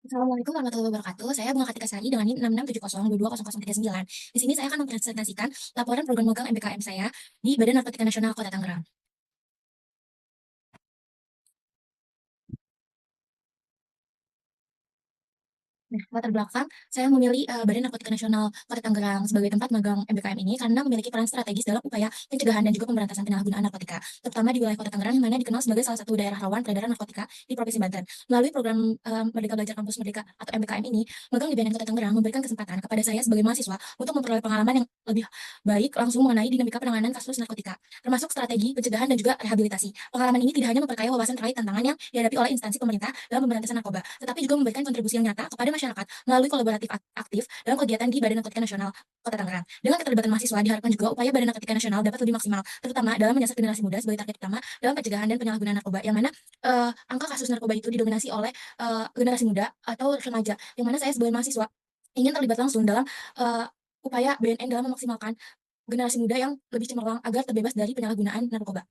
Assalamualaikum warahmatullahi wabarakatuh. Saya Bunga Kartika Sari dengan NIM 6670220039. Di sini saya akan mempresentasikan laporan program magang MBKM saya di Badan Narkotika Nasional Kota Tangerang. Nah, latar belakang, saya memilih Badan Narkotika Nasional Kota Tangerang sebagai tempat magang MBKM ini karena memiliki peran strategis dalam upaya pencegahan dan juga pemberantasan penyalahgunaan narkotika, terutama di wilayah Kota Tangerang yang mana dikenal sebagai salah satu daerah rawan peredaran narkotika di Provinsi Banten. Melalui program Merdeka Belajar Kampus Merdeka atau MBKM ini, magang di BNN Kota Tangerang memberikan kesempatan kepada saya sebagai mahasiswa untuk memperoleh pengalaman yang lebih baik langsung mengenai dinamika penanganan kasus narkotika, termasuk strategi pencegahan dan juga rehabilitasi. Pengalaman ini tidak hanya memperkaya wawasan terkait tantangan yang dihadapi oleh instansi pemerintah dalam pemberantasan narkoba, tetapi juga memberikan kontribusi yang nyata kepada masyarakat melalui kolaboratif aktif dalam kegiatan di Badan Narkotika Nasional Kota Tangerang. Dengan keterlibatan mahasiswa, diharapkan juga upaya Badan Narkotika Nasional dapat lebih maksimal, terutama dalam menyasar generasi muda sebagai target utama dalam pencegahan dan penyalahgunaan narkoba, yang mana angka kasus narkoba itu didominasi oleh generasi muda atau remaja, yang mana saya sebagai mahasiswa ingin terlibat langsung dalam upaya BNN dalam memaksimalkan generasi muda yang lebih cemerlang agar terbebas dari penyalahgunaan narkoba.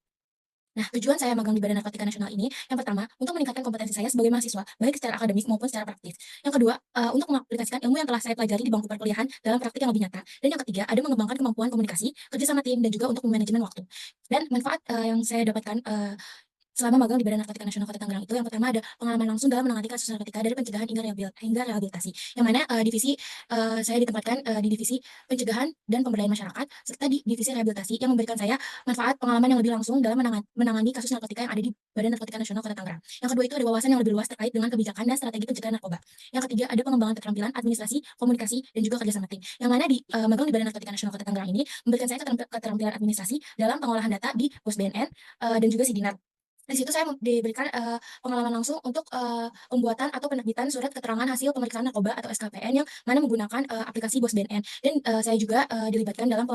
Nah, tujuan saya magang di Badan Narkotika Nasional ini, yang pertama, untuk meningkatkan kompetensi saya sebagai mahasiswa, baik secara akademis maupun secara praktis. Yang kedua, untuk mengaplikasikan ilmu yang telah saya pelajari di bangku perkuliahan dalam praktik yang lebih nyata. Dan yang ketiga, ada mengembangkan kemampuan komunikasi, kerja sama tim, dan juga untuk memanajemen waktu. Dan manfaat yang saya dapatkan selama magang di Badan Narkotika Nasional Kota Tangerang itu, yang pertama ada pengalaman langsung dalam menangani kasus narkotika dari pencegahan hingga rehabilitasi. Yang mana saya ditempatkan di divisi pencegahan dan pemberdayaan masyarakat serta di divisi rehabilitasi yang memberikan saya manfaat pengalaman yang lebih langsung dalam menangani kasus narkotika yang ada di Badan Narkotika Nasional Kota Tangerang. Yang kedua itu ada wawasan yang lebih luas terkait dengan kebijakan dan strategi pencegahan narkoba. Yang ketiga ada pengembangan keterampilan administrasi, komunikasi, dan juga kerjasama tim. Yang mana di magang di Badan Narkotika Nasional Kota Tangerang ini memberikan saya keterampilan administrasi dalam pengolahan data di Pos BNN dan juga Sidinar. Di situ saya diberikan pengalaman langsung untuk pembuatan atau penerbitan surat keterangan hasil pemeriksaan narkoba atau SKPN yang mana menggunakan aplikasi Bos BNN. Dan saya juga dilibatkan dalam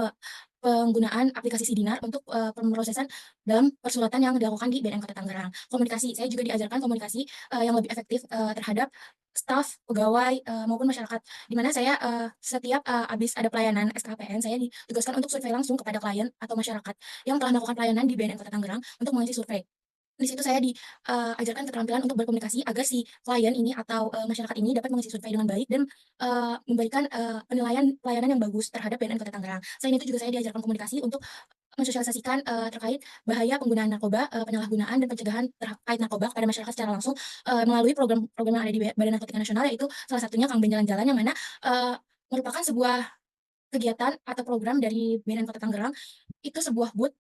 penggunaan aplikasi Sidinar untuk pemrosesan dalam persuratan yang dilakukan di BNN Kota Tangerang. Komunikasi, saya juga diajarkan komunikasi yang lebih efektif terhadap staf, pegawai, maupun masyarakat. Di mana saya setiap habis ada pelayanan SKPN, saya ditugaskan untuk survei langsung kepada klien atau masyarakat yang telah melakukan pelayanan di BNN Kota Tangerang untuk mengisi survei. Di situ saya diajarkan keterampilan untuk berkomunikasi agar si klien ini atau masyarakat ini dapat mengisi survei dengan baik dan memberikan penilaian pelayanan yang bagus terhadap BNN Kota Tangerang. Selain itu juga saya diajarkan komunikasi untuk mensosialisasikan terkait bahaya penggunaan narkoba, penyalahgunaan dan pencegahan terkait narkoba kepada masyarakat secara langsung melalui program-program yang ada di Badan Narkotika Nasional, yaitu salah satunya Kang Ben Jalan-Jalan, yang mana merupakan sebuah kegiatan atau program dari BNN Kota Tangerang. Itu sebuah booth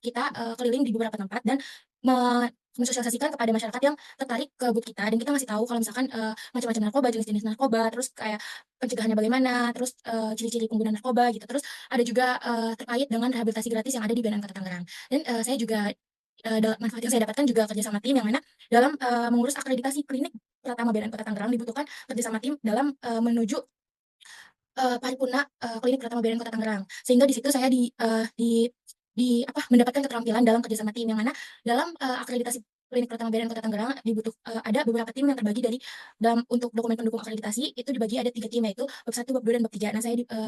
kita keliling di beberapa tempat dan mensosialisasikan kepada masyarakat yang tertarik ke booth kita, dan kita ngasih tahu kalau misalkan macam-macam narkoba, jenis-jenis narkoba, terus kayak pencegahannya bagaimana, terus ciri-ciri pengguna narkoba gitu. Terus ada juga terkait dengan rehabilitasi gratis yang ada di BNN Kota Tangerang. Dan saya juga manfaat yang saya dapatkan juga kerja sama tim, yang mana dalam mengurus akreditasi klinik pertama BNN Kota Tangerang dibutuhkan kerja sama tim dalam menuju paripurna klinik pertama BNN Kota Tangerang. Sehingga di situ saya mendapatkan keterampilan dalam kerja sama tim, yang mana dalam akreditasi klinik pertama BNN Kota Tangerang ada beberapa tim yang terbagi dalam untuk dokumen pendukung akreditasi itu dibagi ada 3 tim, yaitu bab 1, bab 2, dan bab 3. Nah,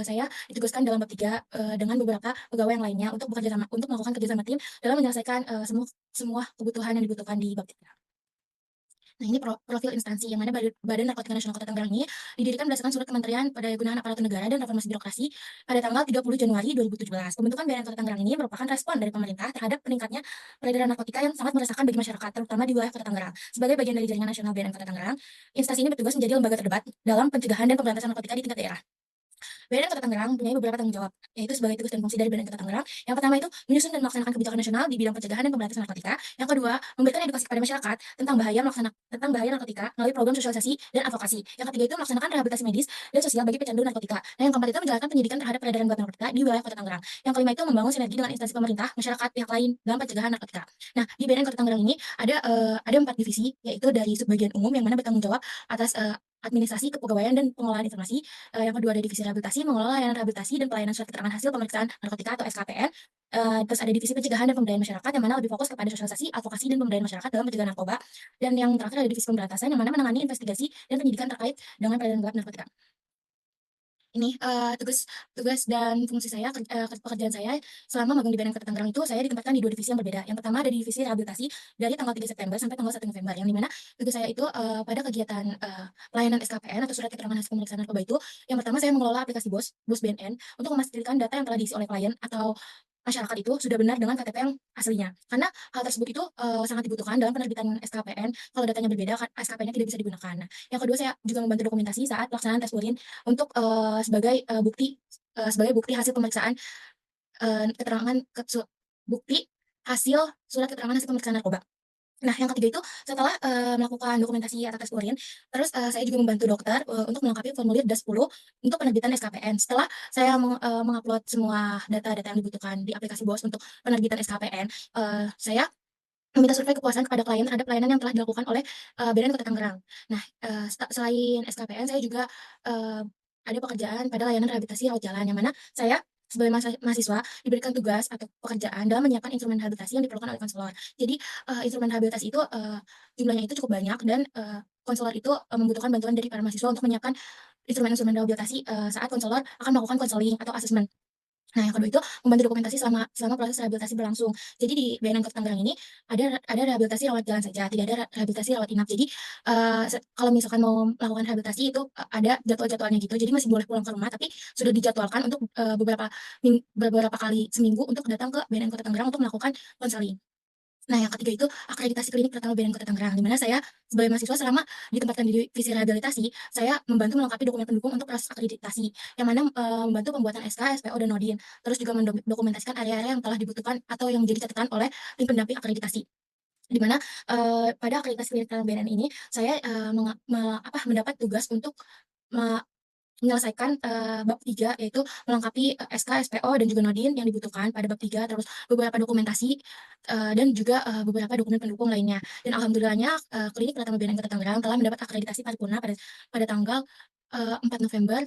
saya ditugaskan dalam bab 3 dengan beberapa pegawai yang lainnya untuk melakukan kerja sama tim dalam menyelesaikan semua semua kebutuhan yang dibutuhkan di bab 3. Nah, ini profil instansi, yang mana Badan Narkotika Nasional Kota Tangerang ini didirikan berdasarkan surat Kementerian Perdagangan Aparatur Negara dan Reformasi Birokrasi pada tanggal 30 Januari 2017. Pembentukan BNN Kota Tangerang ini merupakan respon dari pemerintah terhadap peningkatnya peredaran narkotika yang sangat meresahkan bagi masyarakat, terutama di wilayah Kota Tangerang. Sebagai bagian dari jaringan nasional BNN Kota Tangerang, instansi ini bertugas menjadi lembaga terdebat dalam pencegahan dan pemberantasan narkotika di tingkat daerah. BNN Kota Tangerang mempunyai beberapa tanggung jawab, yaitu sebagai tugas dan fungsi dari BNN Kota Tangerang. Yang pertama itu menyusun dan melaksanakan kebijakan nasional di bidang pencegahan dan pemberantasan narkotika. Yang kedua, memberikan edukasi kepada masyarakat tentang bahaya narkotika melalui program sosialisasi dan advokasi. Yang ketiga itu melaksanakan rehabilitasi medis dan sosial bagi pecandu narkotika. Dan yang keempat itu menjalankan pendidikan terhadap peredaran gelap narkotika di wilayah Kota Tangerang. Yang kelima itu membangun sinergi dengan instansi pemerintah, masyarakat, pihak lain dalam pencegahan narkotika. Nah, di BNN Kota Tangerang ini ada 4 divisi, yaitu dari subbagian umum yang mana bertanggung jawab atas administrasi, kepegawaian, dan pengolahan informasi. Yang kedua ada divisi rehabilitasi, mengelola layanan rehabilitasi dan pelayanan surat keterangan hasil pemeriksaan narkotika atau SKPN. Terus ada divisi pencegahan dan pemberdayaan masyarakat, yang mana lebih fokus kepada sosialisasi, advokasi, dan pemberdayaan masyarakat dalam pencegahan narkoba. Dan yang terakhir ada divisi pemberantasan, yang mana menangani investigasi dan penyidikan terkait dengan peredaran gelap narkotika. Ini, tugas tugas dan fungsi saya, pekerjaan saya selama magang di BNN Kota Tangerang itu saya ditempatkan di 2 divisi yang berbeda. Yang pertama ada di divisi rehabilitasi dari tanggal 3 September sampai tanggal 1 November, yang di mana tugas saya itu, pada kegiatan, pelayanan SKPN atau surat keterangan hasil pemeriksaan narkoba itu, yang pertama saya mengelola aplikasi BOS BNN untuk memastikan data yang telah diisi oleh klien atau masyarakat itu sudah benar dengan KTP yang aslinya. Karena hal tersebut itu, sangat dibutuhkan dalam penerbitan SKPN, kalau datanya berbeda SKP-nya tidak bisa digunakan. Nah, yang kedua saya juga membantu dokumentasi saat pelaksanaan tes urin untuk, sebagai bukti hasil pemeriksaan, keterangan bukti hasil surat keterangan hasil pemeriksaan narkoba. Nah, yang ketiga itu setelah, melakukan dokumentasi atau tes urin, terus, saya juga membantu dokter, untuk melengkapi formulir DAS 10 untuk penerbitan SKPN. Setelah saya mengupload semua data-data yang dibutuhkan di aplikasi BOS untuk penerbitan SKPN, saya meminta survei kepuasan kepada klien terhadap pelayanan yang telah dilakukan oleh, BNN Kota Tangerang. Nah, selain SKPN saya juga, ada pekerjaan pada layanan rehabilitasi rawat jalan, yang mana saya sebagai mahasiswa diberikan tugas atau pekerjaan dalam menyiapkan instrumen rehabilitasi yang diperlukan oleh konselor. Jadi, instrumen rehabilitasi itu, jumlahnya itu cukup banyak dan, konselor itu, membutuhkan bantuan dari para mahasiswa untuk menyiapkan instrumen-instrumen rehabilitasi, saat konselor akan melakukan konseling atau asesmen. Nah, yang kedua itu membantu dokumentasi selama selama proses rehabilitasi berlangsung. Jadi di BNN Kota Tangerang ini ada rehabilitasi rawat jalan saja, tidak ada rehabilitasi rawat inap. Jadi, kalau misalkan mau melakukan rehabilitasi itu, ada jadwal-jadwalnya gitu. Jadi masih boleh pulang ke rumah, tapi sudah dijadwalkan untuk, beberapa kali seminggu untuk datang ke BNN Kota Tangerang untuk melakukan konseling. Nah, yang ketiga itu akreditasi klinik pertama BNN Kota Tangerang, di mana saya sebagai mahasiswa selama ditempatkan di divisi rehabilitasi, saya membantu melengkapi dokumen pendukung untuk proses akreditasi, yang mana, membantu pembuatan SK, SPO, dan Nodin, terus juga mendokumentasikan area-area yang telah dibutuhkan atau yang menjadi catatan oleh tim pendamping akreditasi. Di mana, pada akreditasi klinik pertama BNN ini, saya, mendapat tugas untuk menyelesaikan, bab 3 yaitu melengkapi, SK, SPO, dan juga Nodin yang dibutuhkan pada bab 3 terus beberapa dokumentasi, dan juga, beberapa dokumen pendukung lainnya. Dan alhamdulillahnya, Klinik Pratama BNN Kota Tangerang telah mendapat akreditasi paripurna pada tanggal, 4 November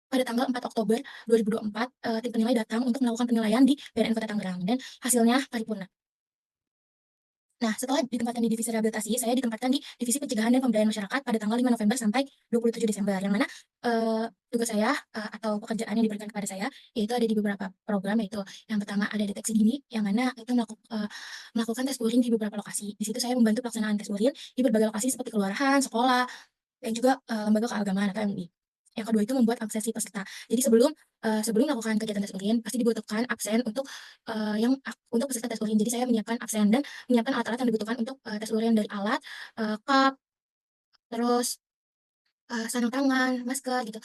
pada tanggal 4 Oktober 2024, tim penilai datang untuk melakukan penilaian di BNN Kota Tangerang dan hasilnya paripurna. Nah, setelah ditempatkan di divisi rehabilitasi, saya ditempatkan di divisi pencegahan dan pemberdayaan masyarakat pada tanggal 5 November sampai 27 Desember, yang mana, tugas saya, atau pekerjaan yang diberikan kepada saya, yaitu ada di beberapa program, yaitu yang pertama ada deteksi dini, yang mana itu melakukan tes urin di beberapa lokasi. Di situ saya membantu pelaksanaan tes urin di berbagai lokasi seperti kelurahan, sekolah, dan juga, lembaga keagamaan atau MUI. Yang kedua itu membuat absensi peserta. Jadi sebelum melakukan kegiatan tes urin, pasti dibutuhkan absen untuk, untuk peserta tes urin. Jadi saya menyiapkan absen dan menyiapkan alat-alat yang dibutuhkan untuk, tes urin dari alat, cup, terus, sarung tangan, masker gitu,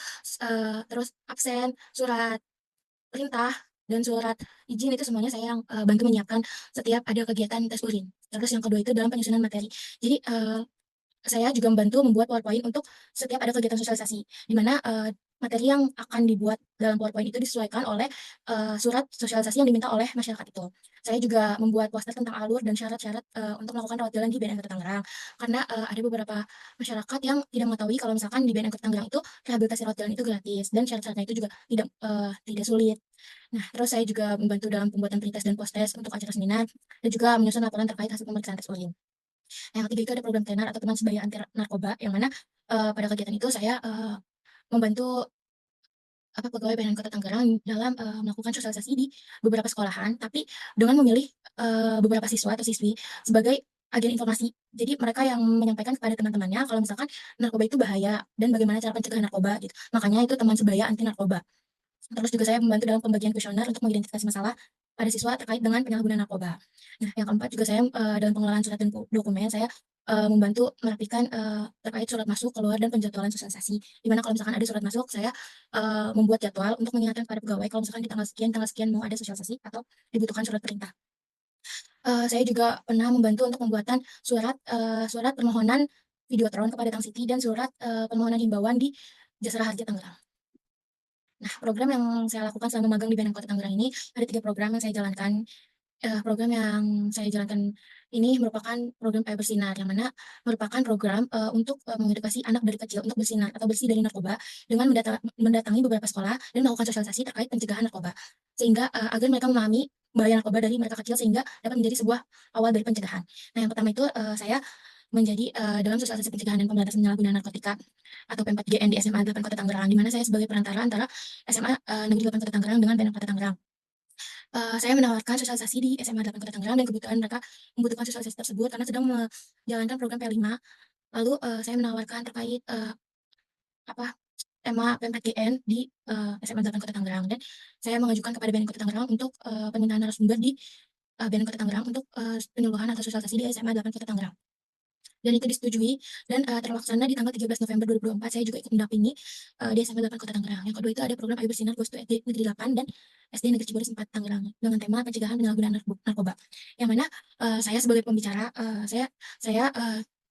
terus absen, surat perintah, dan surat izin itu semuanya saya yang, bantu menyiapkan setiap ada kegiatan tes urin. Terus yang kedua itu dalam penyusunan materi. Jadi, saya juga membantu membuat PowerPoint untuk setiap ada kegiatan sosialisasi, di mana, materi yang akan dibuat dalam PowerPoint itu disesuaikan oleh, surat sosialisasi yang diminta oleh masyarakat itu. Saya juga membuat poster tentang alur dan syarat-syarat, untuk melakukan rawat jalan di BNN Kota Tangerang. Karena, ada beberapa masyarakat yang tidak mengetahui kalau misalkan di BNN Kota Tangerang itu rehabilitasi rawat jalan itu gratis dan syarat-syaratnya itu juga tidak sulit. Nah, terus saya juga membantu dalam pembuatan pretest dan posttest untuk acara seminar dan juga menyusun laporan terkait hasil pemeriksaan tes urin. Yang ketiga itu ada program tenar atau teman sebaya anti narkoba, yang mana, pada kegiatan itu saya, membantu pegawai BNN Kota Tangerang dalam, melakukan sosialisasi di beberapa sekolahan, tapi dengan memilih, beberapa siswa atau siswi sebagai agen informasi. Jadi mereka yang menyampaikan kepada teman-temannya kalau misalkan narkoba itu bahaya dan bagaimana cara pencegahan narkoba gitu. Makanya itu teman sebaya anti narkoba. Terus juga saya membantu dalam pembagian kuesioner untuk mengidentifikasi masalah pada siswa terkait dengan penyalahgunaan narkoba. Nah, yang keempat juga saya, dalam pengelolaan surat dan dokumen, saya, membantu merapikan, terkait surat masuk, keluar, dan penjadwalan sosialisasi. Di mana kalau misalkan ada surat masuk, saya, membuat jadwal untuk mengingatkan kepada pegawai kalau misalkan di tanggal sekian mau ada sosialisasi atau dibutuhkan surat perintah. Saya juga pernah membantu untuk pembuatan surat permohonan videotron kepada Tank City dan surat, permohonan himbauan di Jasara Harja Tangerang. Nah, program yang saya lakukan selama magang di BNN Kota Tangerang ini, ada 3 program yang saya jalankan. Program yang saya jalankan ini merupakan program Ayo Bersinar, yang mana merupakan program, untuk, mengedukasi anak dari kecil untuk bersinar atau bersih dari narkoba dengan mendatangi beberapa sekolah dan melakukan sosialisasi terkait pencegahan narkoba. Sehingga, agar mereka memahami bahaya narkoba dari mereka kecil sehingga dapat menjadi sebuah awal dari pencegahan. Nah, yang pertama itu, saya menjadi, dalam sosialisasi pencegahan dan pemberantasan penyalahgunaan narkotika atau P4GN di SMA 8 Kota Tangerang, di mana saya sebagai perantara antara SMA, Negeri 8 Kota Tangerang dengan BNN Kota Tangerang. Saya menawarkan sosialisasi di SMA 8 Kota Tangerang dan kebetulan mereka membutuhkan sosialisasi tersebut karena sedang menjalankan program P5. Lalu, saya menawarkan terkait, apa, tema P4GN di, SMA 8 Kota Tangerang dan saya mengajukan kepada BNN Kota Tangerang untuk, permintaan narasumber di, BNN Kota Tangerang untuk, penyuluhan atau sosialisasi di SMA 8 Kota Tangerang. Dan itu disetujui dan, terlaksana di tanggal 13 November 2024. Saya juga ikut mendampingi, di SMA 8 Kota Tangerang. Yang kedua itu ada program Ayo Bersinar Goes to SD Negeri 8 dan SD Negeri Cibodas 4 Tangerang dengan tema pencegahan penyalahgunaan narkoba. Yang mana, saya sebagai pembicara, saya,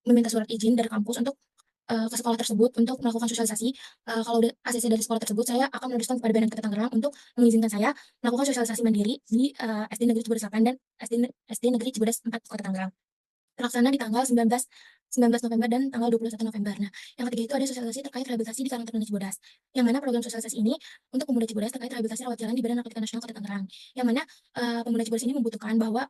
meminta surat izin dari kampus untuk, ke sekolah tersebut untuk melakukan sosialisasi. Kalau udah ACC dari sekolah tersebut, saya akan meneruskan kepada BNN Kota Tangerang untuk mengizinkan saya melakukan sosialisasi mandiri di, SD Negeri Cibodas 8 dan SD Negeri Cibodas 4 Kota Tangerang. Terlaksana di tanggal 19 November dan tanggal 21 November. Nah, yang ketiga itu ada sosialisasi terkait rehabilitasi di Karang Taruna Cibodas. Yang mana program sosialisasi ini untuk pemuda Cibodas terkait rehabilitasi rawat jalan di Badan Narkotika Nasional Kota Tangerang. Yang mana, pemuda Cibodas ini membutuhkan bahwa,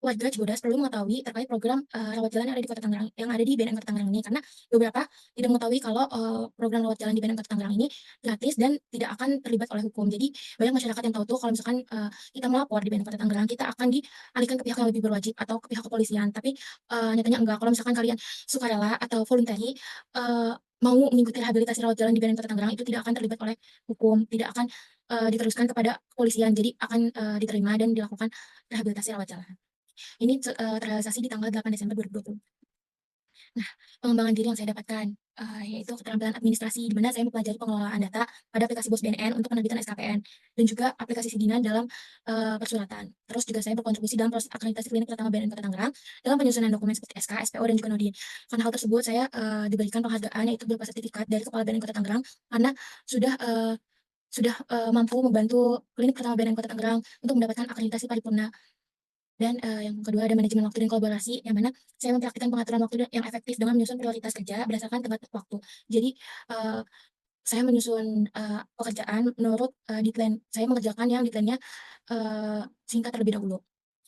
warga Cibodas perlu mengetahui terkait program, rawat jalan yang ada di Kota Tangerang yang ada di BNN Kota Tangerang ini, karena beberapa tidak mengetahui kalau, program rawat jalan di BNN Kota Tangerang ini gratis dan tidak akan terlibat oleh hukum. Jadi banyak masyarakat yang tahu tuh kalau misalkan, kita melapor di BNN Kota Tangerang, kita akan dialihkan ke pihak yang lebih berwajib atau ke pihak kepolisian. Tapi, nyatanya enggak, kalau misalkan kalian sukarela atau voluntary, mau mengikuti rehabilitasi rawat jalan di BNN Kota Tangerang, itu tidak akan terlibat oleh hukum, tidak akan, diteruskan kepada kepolisian. Jadi akan, diterima dan dilakukan rehabilitasi rawat jalan. Ini terrealisasi di tanggal 8 Desember 2020. Nah, pengembangan diri yang saya dapatkan, yaitu keterampilan administrasi, di mana saya mempelajari pengelolaan data pada aplikasi BOS BNN untuk penerbitan SKPN, dan juga aplikasi Sidinan dalam, persuratan. Terus juga saya berkontribusi dalam proses akreditasi klinik pertama BNN Kota Tangerang, dalam penyusunan dokumen seperti SK, SPO, dan juga Nodin. Karena hal tersebut saya, diberikan penghargaan yaitu berupa sertifikat dari Kepala BNN Kota Tangerang, karena sudah, mampu membantu klinik pertama BNN Kota Tangerang untuk mendapatkan akreditasi paripurna. Dan, yang kedua ada manajemen waktu dan kolaborasi, yang mana saya mempraktikkan pengaturan waktu yang efektif dengan menyusun prioritas kerja berdasarkan tenggat waktu. Jadi, eee, saya menyusun, pekerjaan menurut, deadline. Saya mengerjakan yang deadline-nya, singkat terlebih dahulu.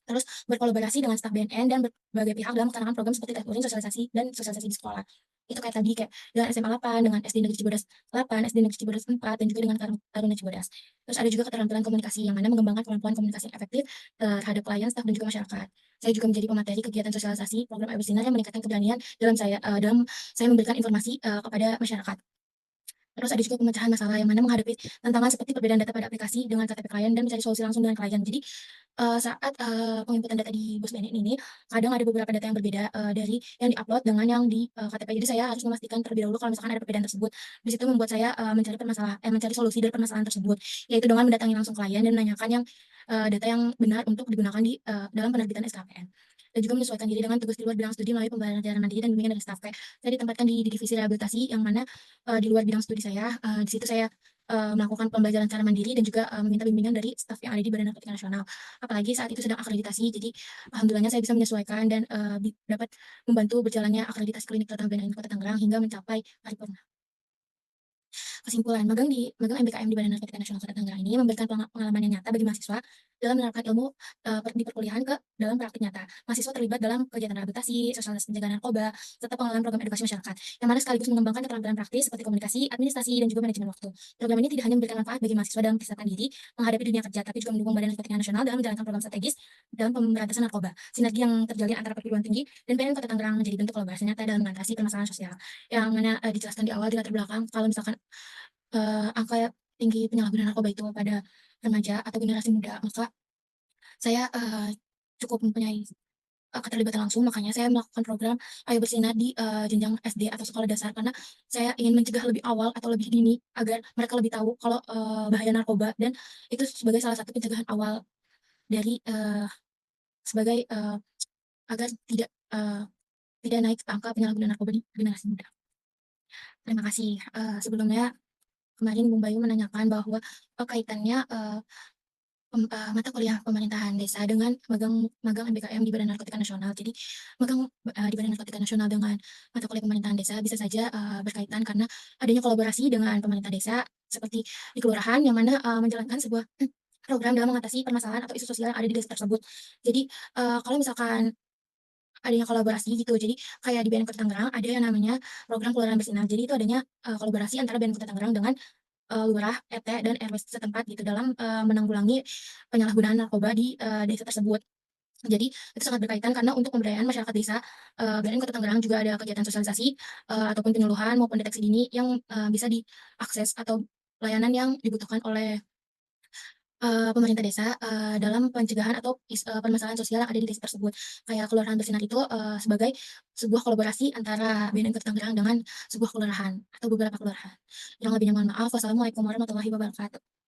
Terus berkolaborasi dengan staf BNN dan berbagai pihak dalam melaksanakan program seperti tes urin, sosialisasi, dan sosialisasi di sekolah. Itu kayak tadi, kayak dengan SMA 8, dengan SD Negeri Cibodas 8, SD Negeri Cibodas 4, dan juga dengan Taruna Cibodas. Terus ada juga keterampilan komunikasi, yang mana mengembangkan kemampuan komunikasi yang efektif, terhadap klien, staf, dan juga masyarakat. Saya juga menjadi pemateri kegiatan sosialisasi program Ebersinar yang meningkatkan keberanian dalam saya memberikan informasi, kepada masyarakat. Terus ada juga pemecahan masalah yang mana menghadapi tantangan seperti perbedaan data pada aplikasi dengan KTP klien dan mencari solusi langsung dengan klien. Jadi, saat, penginputan data di BOS BNN ini, kadang ada beberapa data yang berbeda, dari yang di-upload dengan yang di, KTP. Jadi saya harus memastikan terlebih dahulu kalau misalkan ada perbedaan tersebut. Di situ membuat saya, mencari solusi dari permasalahan tersebut, yaitu dengan mendatangi langsung klien dan menanyakan yang, data yang benar untuk digunakan di, dalam penerbitan SKPN. Dan juga menyesuaikan diri dengan tugas di luar bidang studi melalui pembelajaran mandiri dan bimbingan dari staf. Kayak saya ditempatkan di divisi rehabilitasi yang mana, di luar bidang studi saya, di situ saya, melakukan pembelajaran secara mandiri dan juga, meminta bimbingan dari staf yang ada di Badan Narkotika Nasional. Apalagi saat itu sedang akreditasi, jadi alhamdulillahnya saya bisa menyesuaikan dan, dapat membantu berjalannya akreditasi klinik pertama BNN Kota Tangerang hingga mencapai paripurna. Kesimpulan, magang MBKM di Badan Narkotika Nasional Kota Tangerang ini memberikan pengalaman yang nyata bagi mahasiswa dalam menerapkan ilmu, di perkuliahan ke dalam praktik nyata. Mahasiswa terlibat dalam kegiatan rehabilitasi, sosialisasi pencegahan narkoba, serta pengenalan program edukasi masyarakat, yang mana sekaligus mengembangkan keterampilan praktis seperti komunikasi, administrasi, dan juga manajemen waktu. Program ini tidak hanya memberikan manfaat bagi mahasiswa dalam mempersiapkan diri menghadapi dunia kerja, tapi juga mendukung Badan Narkotika Nasional dalam menjalankan program strategis dalam pemberantasan narkoba. Sinergi yang terjalin antara perguruan tinggi dan BNN Kota Tangerang menjadi bentuk kolaborasi nyata dalam mengatasi permasalahan sosial. Yang mana, dijelaskan di awal di latar belakang kalau misalkan angka tinggi penyalahgunaan narkoba itu pada remaja atau generasi muda, maka saya, cukup mempunyai, keterlibatan langsung, makanya saya melakukan program Ayo Bersinar di, jenjang SD atau sekolah dasar, karena saya ingin mencegah lebih awal atau lebih dini agar mereka lebih tahu kalau, bahaya narkoba dan itu sebagai salah satu pencegahan awal dari, sebagai, agar tidak naik angka penyalahgunaan narkoba di generasi muda. Terima kasih, sebelumnya kemarin Bung Bayu menanyakan bahwa, kaitannya, mata kuliah pemerintahan desa dengan magang magang MBKM di Badan Narkotika Nasional. Jadi magang, di Badan Narkotika Nasional dengan mata kuliah pemerintahan desa bisa saja, berkaitan karena adanya kolaborasi dengan pemerintah desa seperti di kelurahan yang mana, menjalankan sebuah program dalam mengatasi permasalahan atau isu sosial yang ada di desa tersebut. Jadi, kalau misalkan adanya kolaborasi gitu. Jadi kayak di BNN Kota Tangerang ada yang namanya program kelurahan bersinar. Jadi itu adanya, kolaborasi antara BNN Kota Tangerang dengan, lurah, RT, dan RW setempat gitu dalam, menanggulangi penyalahgunaan narkoba di, desa tersebut. Jadi itu sangat berkaitan karena untuk pemberdayaan masyarakat desa, BNN Kota Tangerang juga ada kegiatan sosialisasi, ataupun penyuluhan maupun deteksi dini yang, bisa diakses atau layanan yang dibutuhkan oleh pemerintah desa, dalam pencegahan atau permasalahan sosial yang ada di desa tersebut. Kayak kelurahan bersinar itu, sebagai sebuah kolaborasi antara BNN Kota Tangerang dengan sebuah kelurahan atau beberapa kelurahan. Kurang lebihnya mohon maaf. Wassalamualaikum warahmatullahi wabarakatuh.